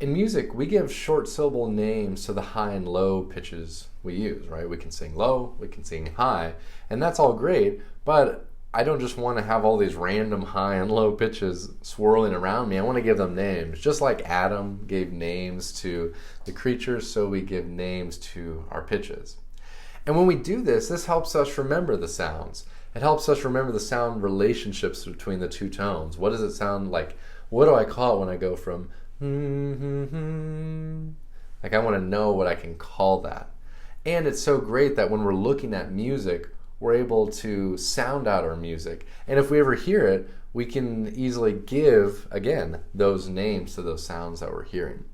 In music, we give short syllable names to the high and low pitches we use, right? We can sing low, we can sing high, and that's all great, but I don't just want to have all these random high and low pitches swirling around me. I want to give them names. Just like Adam gave names to the creatures, so we give names to our pitches. And when we do this, this helps us remember the sounds. It helps us remember the sound relationships between the two tones. What does it sound like? What do I call it when I go from like I want to know what I can call that. And it's so great that when we're looking at music, we're able to sound out our music. And if we ever hear it, we can easily give, again, those names to those sounds that we're hearing.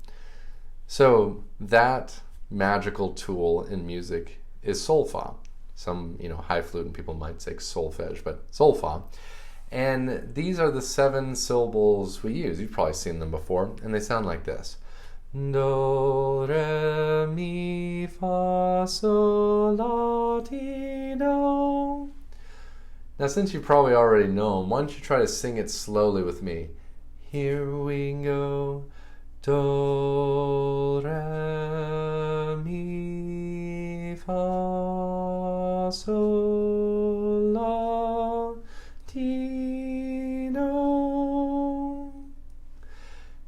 So that magical tool in music is Solfa. Some, highfalutin people might say Solfege, but Solfa. And these are the 7 syllables we use. You've probably seen them before, and they sound like this. Do, re, mi, fa, sol, la, ti, do. Now, since you probably already know them, why don't you try to sing it slowly with me? Here we go. Do, re, mi, fa, sol, la, ti, do.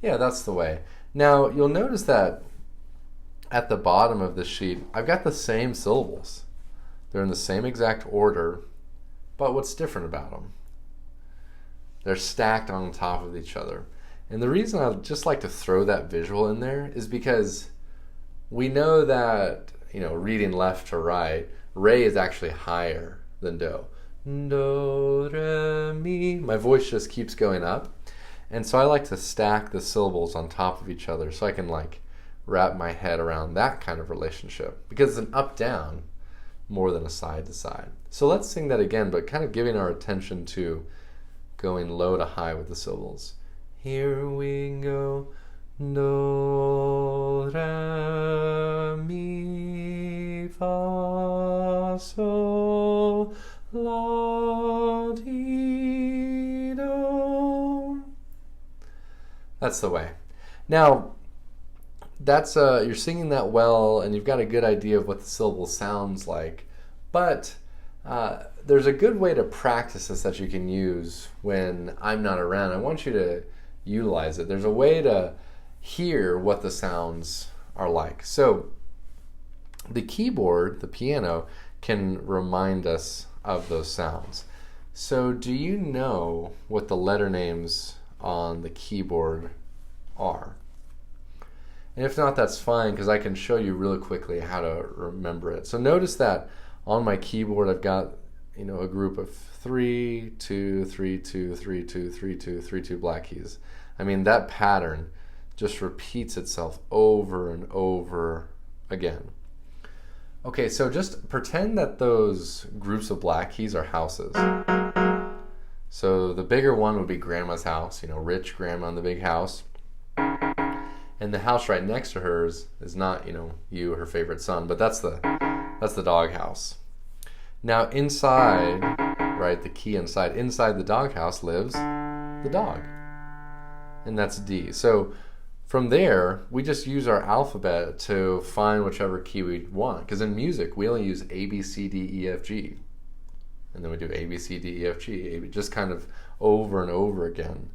Yeah, that's the way. Now, you'll notice that at the bottom of the sheet, I've got the same syllables. They're in the same exact order, but what's different about them? They're stacked on top of each other. And the reason I just like to throw that visual in there is because we know that, reading left to right, re is actually higher than do. Do, re, mi. My voice just keeps going up. And so I like to stack the syllables on top of each other so I can wrap my head around that kind of relationship. Because it's an up-down more than a side-to-side. So let's sing that again, but kind of giving our attention to going low to high with the syllables. Here we go. Do, re, mi, fa, sol, la, ti, do. That's the way. Now, that's you're singing that well, and you've got a good idea of what the syllable sounds like. But there's a good way to practice this that you can use when I'm not around. I want you to utilize it. There's a way to hear what the sounds are like. So the keyboard, the piano, can remind us of those sounds. So do you know what the letter names on the keyboard are? And if not, that's fine, because I can show you really quickly how to remember it. So notice that on my keyboard I've got a group of 3, 2, 3, 2, 3, 2, 3, 2, 3, 2 black keys. I mean, that pattern just repeats itself over and over again. Okay, so just pretend that those groups of black keys are houses. So the bigger one would be Grandma's house, rich grandma in the big house. And the house right next to hers is not, you, her favorite son, but that's the dog house. Now inside, right, the key inside the dog house lives the dog. And that's D. So from there, we just use our alphabet to find whichever key we want. Because in music, we only use A, B, C, D, E, F, G. And then we do A, B, C, D, E, F, G, just kind of over and over again.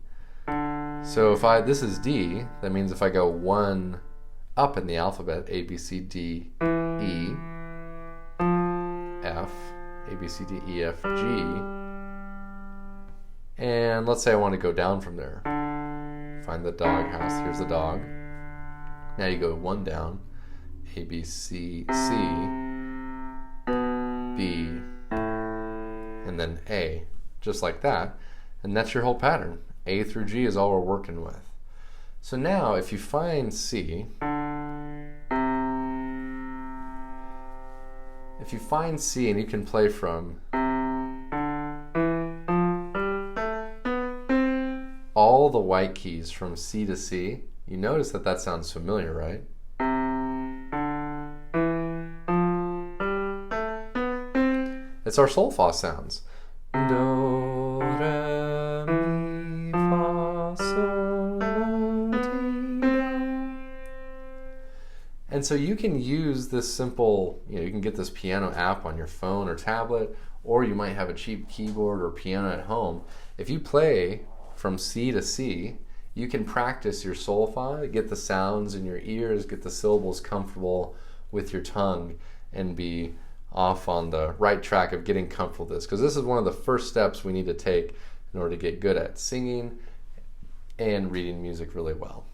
So this is D, that means if I go 1 up in the alphabet, A, B, C, D, E, F, A, B, C, D, E, F, G, and let's say I want to go down from there. Find the dog house, here's the dog. Now you go 1 down, A, B, C, C, B, and then A, just like that. And that's your whole pattern. A through G is all we're working with. So now if you find C, and you can play from all the white keys from C to C, you notice that sounds familiar, right? It's our Solfa sounds. Do, re, mi, fa, sol, la, ti, do. And so you can use this simple, you can get this piano app on your phone or tablet, or you might have a cheap keyboard or piano at home. If you play from C to C, you can practice your solfa, get the sounds in your ears, get the syllables comfortable with your tongue, and be off on the right track of getting comfortable with this. Because this is one of the first steps we need to take in order to get good at singing and reading music really well.